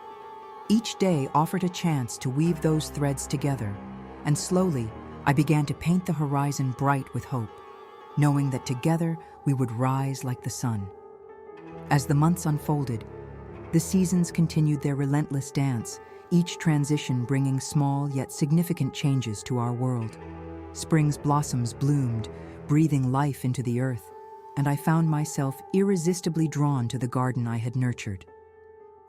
Each day offered a chance to weave those threads together, and slowly I began to paint the horizon bright with hope, knowing that together we would rise like the sun. As the months unfolded, the seasons continued their relentless dance, each transition bringing small yet significant changes to our world. Spring's blossoms bloomed, breathing life into the earth, and I found myself irresistibly drawn to the garden I had nurtured.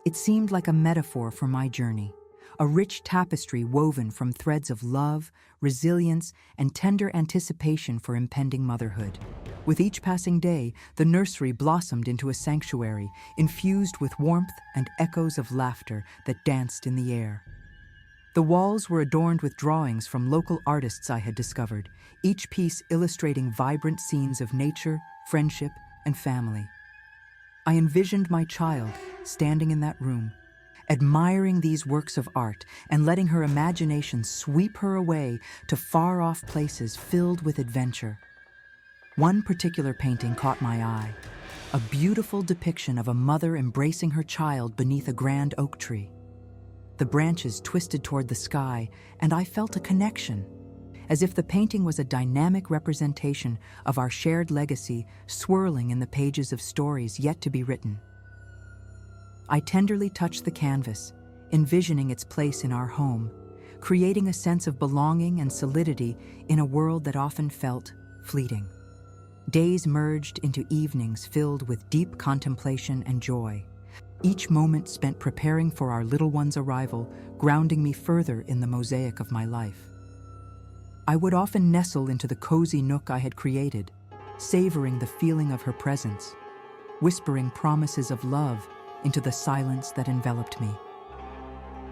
It seemed like a metaphor for my journey, a rich tapestry woven from threads of love, resilience, and tender anticipation for impending motherhood. With each passing day, the nursery blossomed into a sanctuary, infused with warmth and echoes of laughter that danced in the air. The walls were adorned with drawings from local artists I had discovered, each piece illustrating vibrant scenes of nature, friendship, and family. I envisioned my child standing in that room, admiring these works of art and letting her imagination sweep her away to far-off places filled with adventure. One particular painting caught my eye, a beautiful depiction of a mother embracing her child beneath a grand oak tree. The branches twisted toward the sky, and I felt a connection, as if the painting was a dynamic representation of our shared legacy swirling in the pages of stories yet to be written. I tenderly touched the canvas, envisioning its place in our home, creating a sense of belonging and solidity in a world that often felt fleeting. Days merged into evenings filled with deep contemplation and joy, each moment spent preparing for our little one's arrival, grounding me further in the mosaic of my life. I would often nestle into the cozy nook I had created, savoring the feeling of her presence, whispering promises of love into the silence that enveloped me.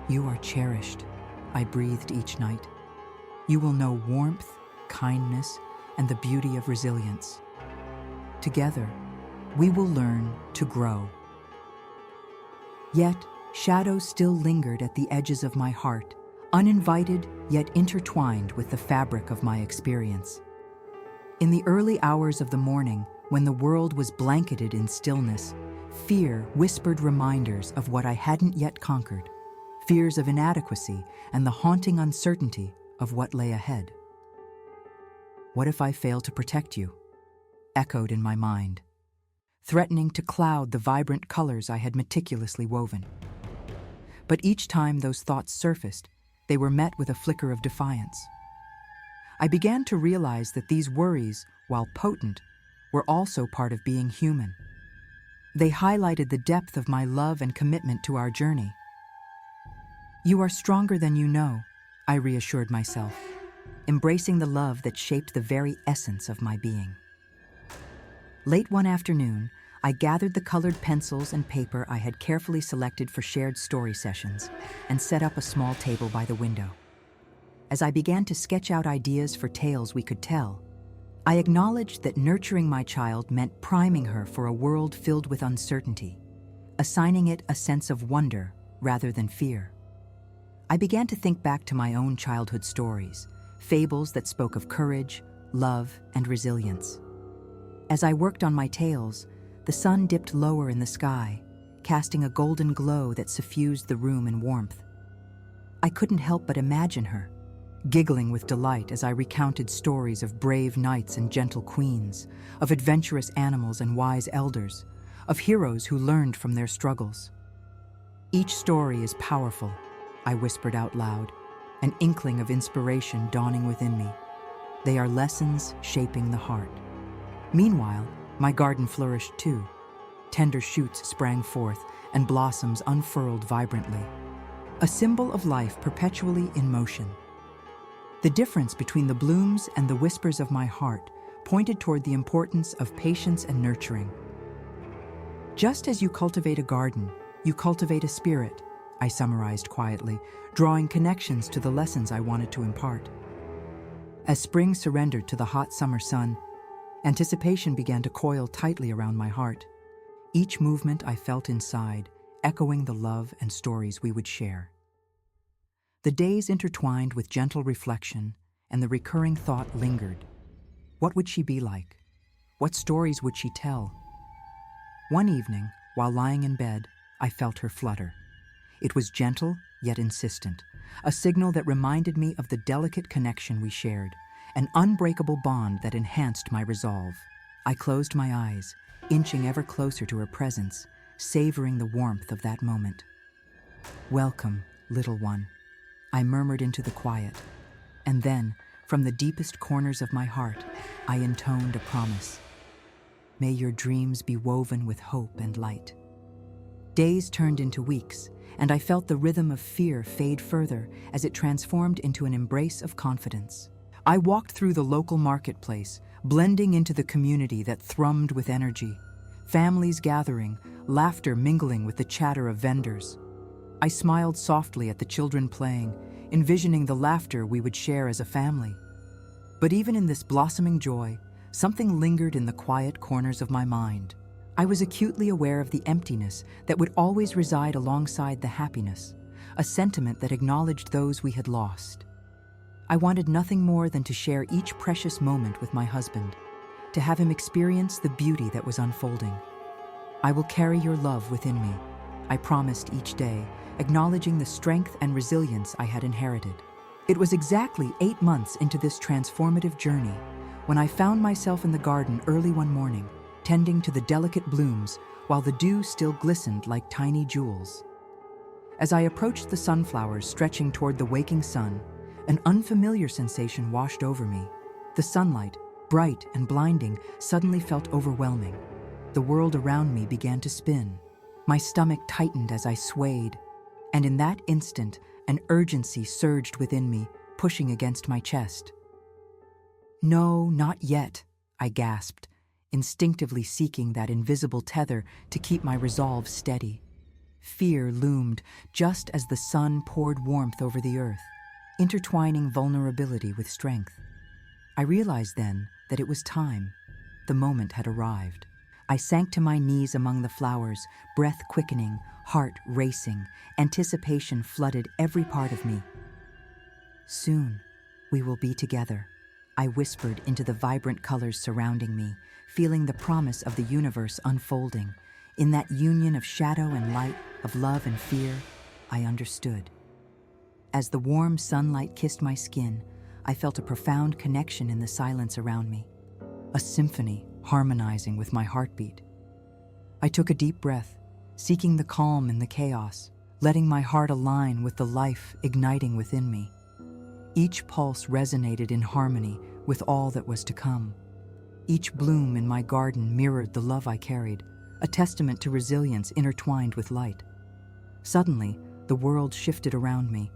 "You are cherished," I breathed each night. "You will know warmth, kindness, and the beauty of resilience. Together, we will learn to grow." Yet, shadows still lingered at the edges of my heart, uninvited yet intertwined with the fabric of my experience. In the early hours of the morning, when the world was blanketed in stillness, fear whispered reminders of what I hadn't yet conquered, fears of inadequacy and the haunting uncertainty of what lay ahead. "What if I fail to protect you?" echoed in my mind, threatening to cloud the vibrant colors I had meticulously woven. But each time those thoughts surfaced, they were met with a flicker of defiance. I began to realize that these worries, while potent, were also part of being human. They highlighted the depth of my love and commitment to our journey. "You are stronger than you know," I reassured myself, embracing the love that shaped the very essence of my being. Late one afternoon, I gathered the colored pencils and paper I had carefully selected for shared story sessions and set up a small table by the window. As I began to sketch out ideas for tales we could tell, I acknowledged that nurturing my child meant priming her for a world filled with uncertainty, assigning it a sense of wonder rather than fear. I began to think back to my own childhood stories, fables that spoke of courage, love, and resilience. As I worked on my tales, the sun dipped lower in the sky, casting a golden glow that suffused the room in warmth. I couldn't help but imagine her, giggling with delight as I recounted stories of brave knights and gentle queens, of adventurous animals and wise elders, of heroes who learned from their struggles. "Each story is powerful," I whispered out loud, an inkling of inspiration dawning within me. "They are lessons shaping the heart." Meanwhile, my garden flourished too. Tender shoots sprang forth and blossoms unfurled vibrantly, a symbol of life perpetually in motion. The difference between the blooms and the whispers of my heart pointed toward the importance of patience and nurturing. "Just as you cultivate a garden, you cultivate a spirit," I summarized quietly, drawing connections to the lessons I wanted to impart. As spring surrendered to the hot summer sun, anticipation began to coil tightly around my heart. Each movement I felt inside, echoing the love and stories we would share. The days intertwined with gentle reflection, and the recurring thought lingered. What would she be like? What stories would she tell? One evening, while lying in bed, I felt her flutter. It was gentle, yet insistent, a signal that reminded me of the delicate connection we shared, an unbreakable bond that enhanced my resolve. I closed my eyes, inching ever closer to her presence, savoring the warmth of that moment. "Welcome, little one," I murmured into the quiet, and then, from the deepest corners of my heart, I intoned a promise. "May your dreams be woven with hope and light." Days turned into weeks, and I felt the rhythm of fear fade further as it transformed into an embrace of confidence. I walked through the local marketplace, blending into the community that thrummed with energy. Families gathering, laughter mingling with the chatter of vendors. I smiled softly at the children playing, envisioning the laughter we would share as a family. But even in this blossoming joy, something lingered in the quiet corners of my mind. I was acutely aware of the emptiness that would always reside alongside the happiness, a sentiment that acknowledged those we had lost. I wanted nothing more than to share each precious moment with my husband, to have him experience the beauty that was unfolding. "I will carry your love within me," I promised each day, acknowledging the strength and resilience I had inherited. It was exactly 8 months into this transformative journey when I found myself in the garden early one morning, tending to the delicate blooms while the dew still glistened like tiny jewels. As I approached the sunflowers stretching toward the waking sun, an unfamiliar sensation washed over me. The sunlight, bright and blinding, suddenly felt overwhelming. The world around me began to spin. My stomach tightened as I swayed, and in that instant, an urgency surged within me, pushing against my chest. "No, not yet," I gasped, instinctively seeking that invisible tether to keep my resolve steady. Fear loomed just as the sun poured warmth over the earth, intertwining vulnerability with strength. I realized then that it was time. The moment had arrived. I sank to my knees among the flowers, breath quickening, heart racing, anticipation flooded every part of me. "Soon, we will be together," I whispered into the vibrant colors surrounding me, feeling the promise of the universe unfolding. In that union of shadow and light, of love and fear, I understood. As the warm sunlight kissed my skin, I felt a profound connection in the silence around me, a symphony harmonizing with my heartbeat. I took a deep breath, seeking the calm in the chaos, letting my heart align with the life igniting within me. Each pulse resonated in harmony with all that was to come. Each bloom in my garden mirrored the love I carried, a testament to resilience intertwined with light. Suddenly, the world shifted around me.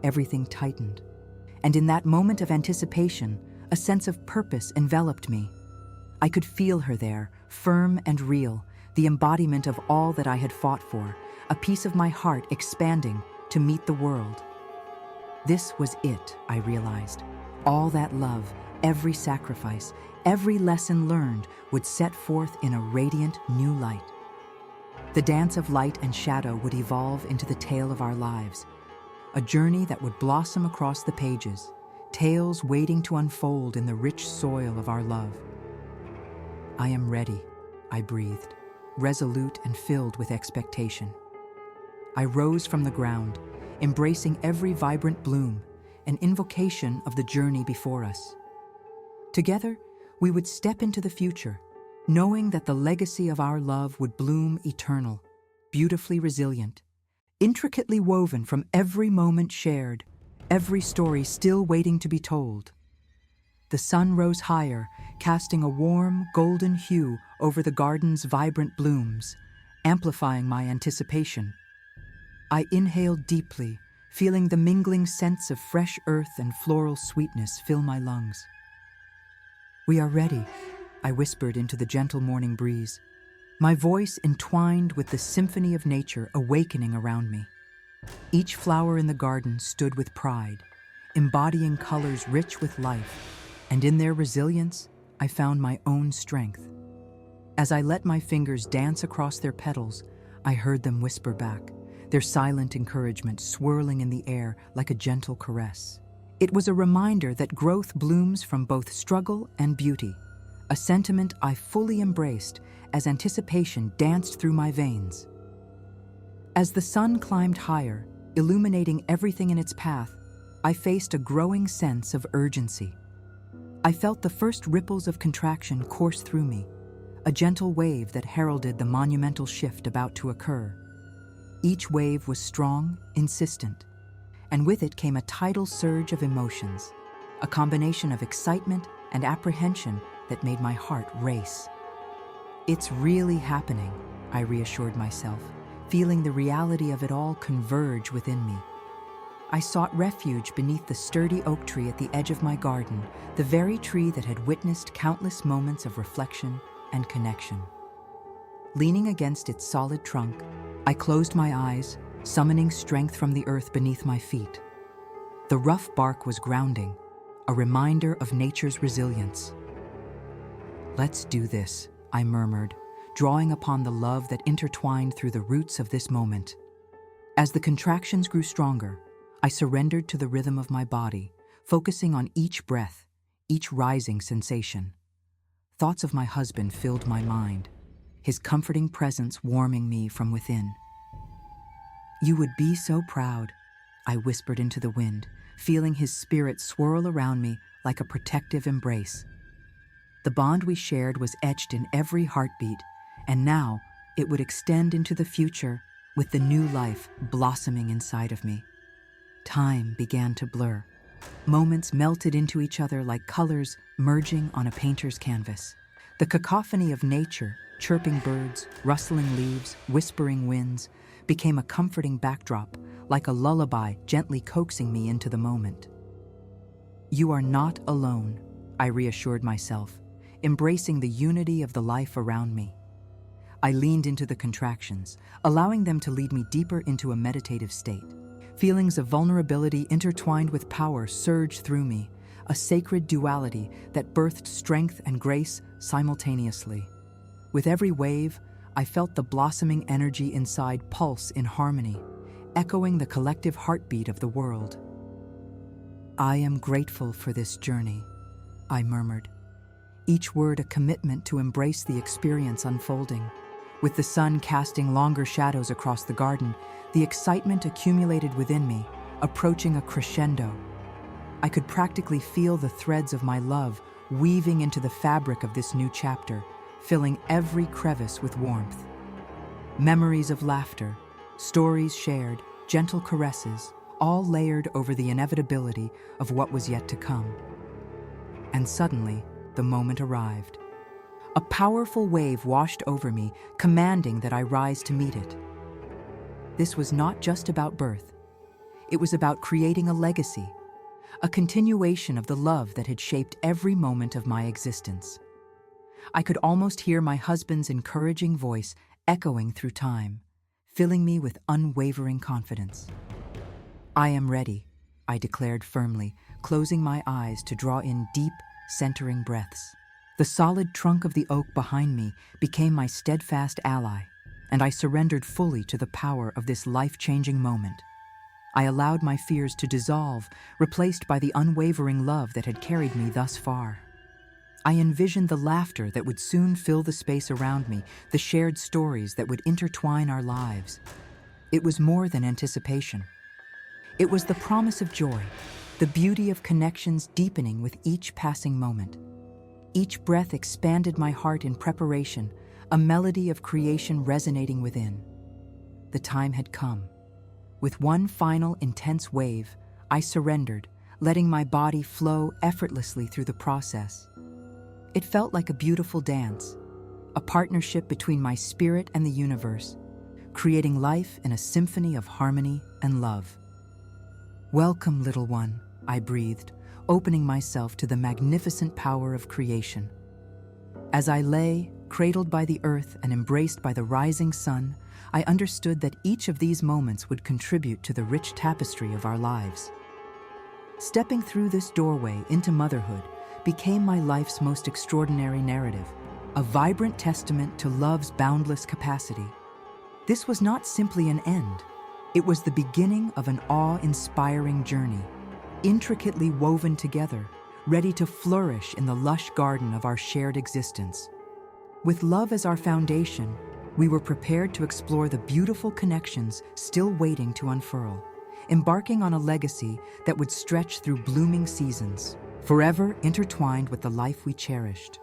Everything tightened. And in that moment of anticipation, a sense of purpose enveloped me. I could feel her there, firm and real, the embodiment of all that I had fought for, a piece of my heart expanding to meet the world. This was it, I realized. All that love, every sacrifice, every lesson learned would set forth in a radiant new light. The dance of light and shadow would evolve into the tale of our lives, a journey that would blossom across the pages, tales waiting to unfold in the rich soil of our love. "I am ready," I breathed, resolute and filled with expectation. I rose from the ground, embracing every vibrant bloom, an invocation of the journey before us. Together, we would step into the future, knowing that the legacy of our love would bloom eternal, beautifully resilient, intricately woven from every moment shared, every story still waiting to be told. The sun rose higher, casting a warm, golden hue over the garden's vibrant blooms, amplifying my anticipation. I inhaled deeply, feeling the mingling scents of fresh earth and floral sweetness fill my lungs. "We are ready," I whispered into the gentle morning breeze, my voice entwined with the symphony of nature awakening around me. Each flower in the garden stood with pride, embodying colors rich with life, and in their resilience, I found my own strength. As I let my fingers dance across their petals, I heard them whisper back, their silent encouragement swirling in the air like a gentle caress. It was a reminder that growth blooms from both struggle and beauty, a sentiment I fully embraced as anticipation danced through my veins. As the sun climbed higher, illuminating everything in its path, I faced a growing sense of urgency. I felt the first ripples of contraction course through me, a gentle wave that heralded the monumental shift about to occur. Each wave was strong, insistent, and with it came a tidal surge of emotions, a combination of excitement and apprehension that made my heart race. "It's really happening," I reassured myself, feeling the reality of it all converge within me. I sought refuge beneath the sturdy oak tree at the edge of my garden, the very tree that had witnessed countless moments of reflection and connection. Leaning against its solid trunk, I closed my eyes, summoning strength from the earth beneath my feet. The rough bark was grounding, a reminder of nature's resilience. "Let's do this," I murmured, drawing upon the love that intertwined through the roots of this moment. As the contractions grew stronger, I surrendered to the rhythm of my body, focusing on each breath, each rising sensation. Thoughts of my husband filled my mind, his comforting presence warming me from within. You would be so proud, I whispered into the wind, feeling his spirit swirl around me like a protective embrace. The bond we shared was etched in every heartbeat, and now it would extend into the future with the new life blossoming inside of me. Time began to blur. Moments melted into each other like colors merging on a painter's canvas. The cacophony of nature, chirping birds, rustling leaves, whispering winds, became a comforting backdrop, like a lullaby gently coaxing me into the moment. You are not alone, I reassured myself, embracing the unity of the life around me. I leaned into the contractions, allowing them to lead me deeper into a meditative state. Feelings of vulnerability intertwined with power surged through me, a sacred duality that birthed strength and grace simultaneously. With every wave, I felt the blossoming energy inside pulse in harmony, echoing the collective heartbeat of the world. I am grateful for this journey, I murmured, each word a commitment to embrace the experience unfolding. With the sun casting longer shadows across the garden, the excitement accumulated within me, approaching a crescendo. I could practically feel the threads of my love weaving into the fabric of this new chapter, filling every crevice with warmth. Memories of laughter, stories shared, gentle caresses, all layered over the inevitability of what was yet to come. And suddenly, the moment arrived. A powerful wave washed over me, commanding that I rise to meet it. This was not just about birth. It was about creating a legacy, a continuation of the love that had shaped every moment of my existence. I could almost hear my husband's encouraging voice echoing through time, filling me with unwavering confidence. I am ready, I declared firmly, closing my eyes to draw in deep, centering breaths. The solid trunk of the oak behind me became my steadfast ally, and I surrendered fully to the power of this life-changing moment. I allowed my fears to dissolve, replaced by the unwavering love that had carried me thus far. I envisioned the laughter that would soon fill the space around me, the shared stories that would intertwine our lives. It was more than anticipation. It was the promise of joy, the beauty of connections deepening with each passing moment. Each breath expanded my heart in preparation, a melody of creation resonating within. The time had come. With one final intense wave, I surrendered, letting my body flow effortlessly through the process. It felt like a beautiful dance, a partnership between my spirit and the universe, creating life in a symphony of harmony and love. Welcome, little one, I breathed, opening myself to the magnificent power of creation. As I lay, cradled by the earth and embraced by the rising sun, I understood that each of these moments would contribute to the rich tapestry of our lives. Stepping through this doorway into motherhood became my life's most extraordinary narrative, a vibrant testament to love's boundless capacity. This was not simply an end. It was the beginning of an awe-inspiring journey, intricately woven together, ready to flourish in the lush garden of our shared existence. With love as our foundation, we were prepared to explore the beautiful connections still waiting to unfurl, embarking on a legacy that would stretch through blooming seasons, forever intertwined with the life we cherished.